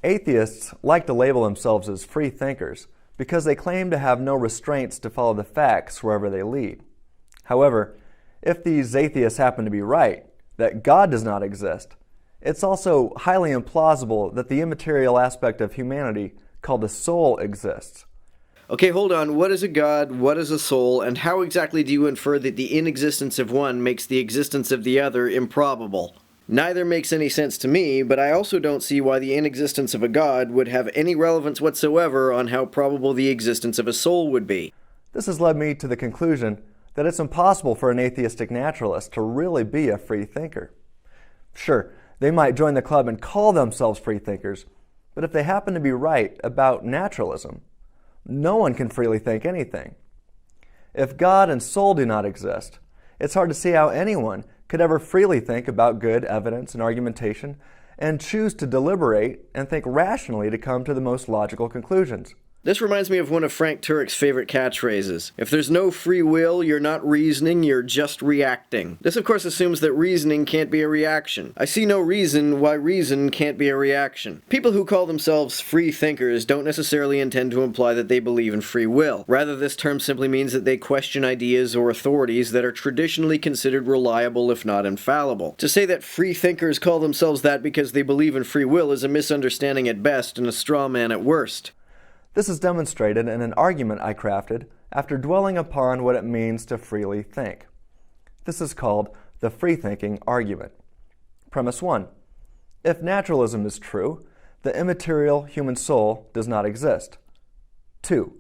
Atheists like to label themselves as free thinkers because they claim to have no restraints to follow the facts wherever they lead. However, if these atheists happen to be right, that God does not exist, it's also highly implausible that the immaterial aspect of humanity called the soul exists. Okay, hold on. What is a God? What is a soul? And how exactly do you infer that the inexistence of one makes the existence of the other improbable? Neither makes any sense to me, but I also don't see why the inexistence of a God would have any relevance whatsoever on how probable the existence of a soul would be. This has led me to the conclusion that it's impossible for an atheistic naturalist to really be a free thinker. Sure, they might join the club and call themselves free thinkers, but if they happen to be right about naturalism, no one can freely think anything. If God and soul do not exist, it's hard to see how anyone could ever freely think about good evidence and argumentation and choose to deliberate and think rationally to come to the most logical conclusions. This reminds me of one of Frank Turek's favorite catchphrases. If there's no free will, you're not reasoning, you're just reacting. This of course assumes that reasoning can't be a reaction. I see no reason why reason can't be a reaction. People who call themselves free thinkers don't necessarily intend to imply that they believe in free will. Rather, this term simply means that they question ideas or authorities that are traditionally considered reliable if not infallible. To say that free thinkers call themselves that because they believe in free will is a misunderstanding at best and a straw man at worst. This is demonstrated in an argument I crafted after dwelling upon what it means to freely think. This is called the free-thinking argument. Premise 1. If naturalism is true, the immaterial human soul does not exist. 2.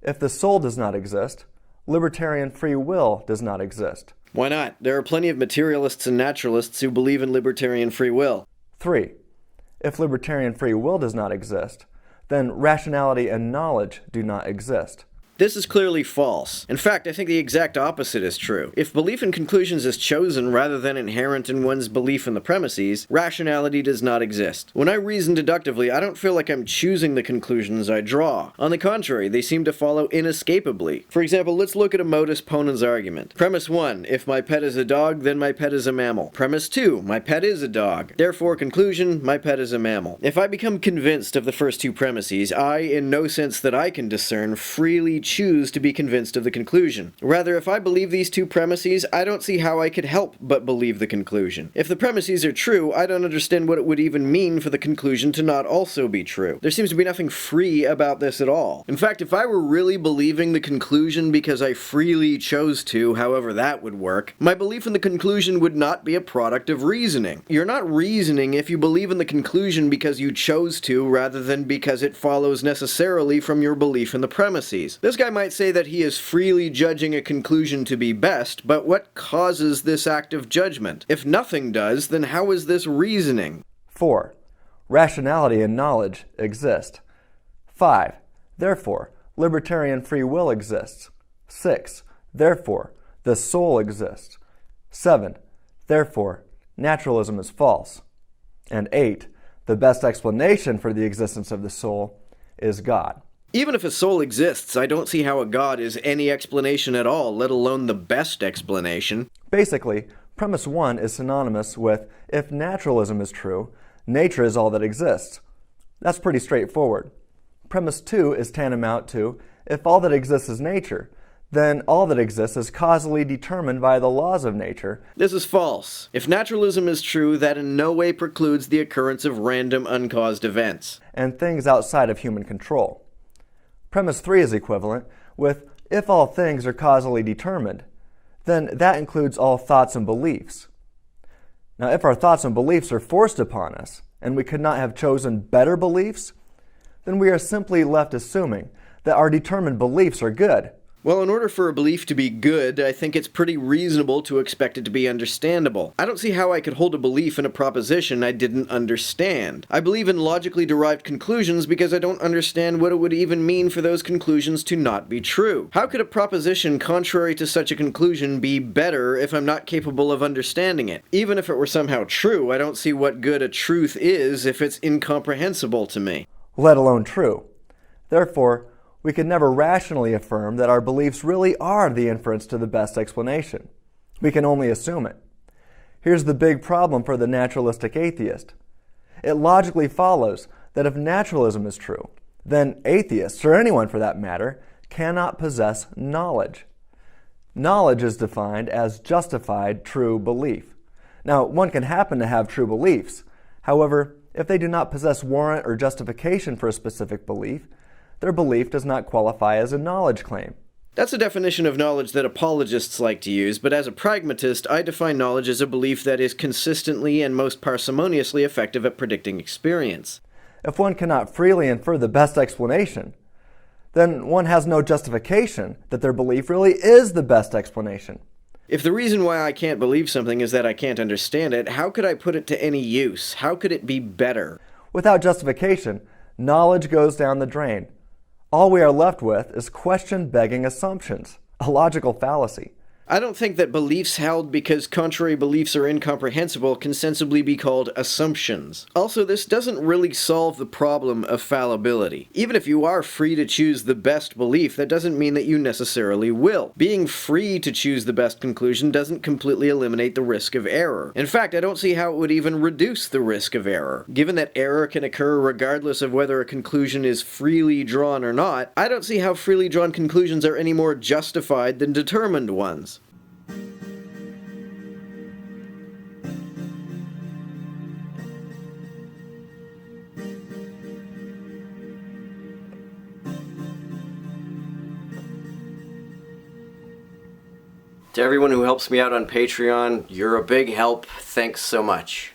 If the soul does not exist, libertarian free will does not exist. Why not? There are plenty of materialists and naturalists who believe in libertarian free will. 3. If libertarian free will does not exist, then rationality and knowledge do not exist. This is clearly false. In fact, I think the exact opposite is true. If belief in conclusions is chosen rather than inherent in one's belief in the premises, rationality does not exist. When I reason deductively, I don't feel like I'm choosing the conclusions I draw. On the contrary, they seem to follow inescapably. For example, let's look at a modus ponens argument. Premise 1, if my pet is a dog, then my pet is a mammal. Premise 2, my pet is a dog. Therefore, conclusion, my pet is a mammal. If I become convinced of the first two premises, I, in no sense that I can discern, freely choose to be convinced of the conclusion. Rather, if I believe these two premises, I don't see how I could help but believe the conclusion. If the premises are true, I don't understand what it would even mean for the conclusion to not also be true. There seems to be nothing free about this at all. In fact, if I were really believing the conclusion because I freely chose to, however that would work, my belief in the conclusion would not be a product of reasoning. You're not reasoning if you believe in the conclusion because you chose to, rather than because it follows necessarily from your belief in the premises. This guy might say that he is freely judging a conclusion to be best, but what causes this act of judgment? If nothing does, then how is this reasoning? 4. Rationality and knowledge exist. 5. Therefore, libertarian free will exists. 6. Therefore, the soul exists. 7. Therefore, naturalism is false. And 8. The best explanation for the existence of the soul is God. Even if a soul exists, I don't see how a God is any explanation at all, let alone the best explanation. Basically, premise 1 is synonymous with if naturalism is true, nature is all that exists. That's pretty straightforward. Premise 2 is tantamount to if all that exists is nature, then all that exists is causally determined by the laws of nature. This is false. If naturalism is true, that in no way precludes the occurrence of random uncaused events and things outside of human control. Premise 3 is equivalent with if all things are causally determined, then that includes all thoughts and beliefs. Now, if our thoughts and beliefs are forced upon us, and we could not have chosen better beliefs, then we are simply left assuming that our determined beliefs are good. Well, in order for a belief to be good, I think it's pretty reasonable to expect it to be understandable. I don't see how I could hold a belief in a proposition I didn't understand. I believe in logically derived conclusions because I don't understand what it would even mean for those conclusions to not be true. How could a proposition contrary to such a conclusion be better if I'm not capable of understanding it? Even if it were somehow true, I don't see what good a truth is if it's incomprehensible to me. Let alone true. Therefore, we could never rationally affirm that our beliefs really are the inference to the best explanation. We can only assume it. Here's the big problem for the naturalistic atheist. It logically follows that if naturalism is true, then atheists, or anyone for that matter, cannot possess knowledge. Knowledge is defined as justified true belief. Now, one can happen to have true beliefs. However, if they do not possess warrant or justification for a specific belief, their belief does not qualify as a knowledge claim. That's a definition of knowledge that apologists like to use, but as a pragmatist, I define knowledge as a belief that is consistently and most parsimoniously effective at predicting experience. If one cannot freely infer the best explanation, then one has no justification that their belief really is the best explanation. If the reason why I can't believe something is that I can't understand it, how could I put it to any use? How could it be better? Without justification, knowledge goes down the drain. All we are left with is question-begging assumptions, a logical fallacy. I don't think that beliefs held because contrary beliefs are incomprehensible can sensibly be called assumptions. Also, this doesn't really solve the problem of fallibility. Even if you are free to choose the best belief, that doesn't mean that you necessarily will. Being free to choose the best conclusion doesn't completely eliminate the risk of error. In fact, I don't see how it would even reduce the risk of error. Given that error can occur regardless of whether a conclusion is freely drawn or not, I don't see how freely drawn conclusions are any more justified than determined ones. To everyone who helps me out on Patreon, you're a big help. Thanks so much.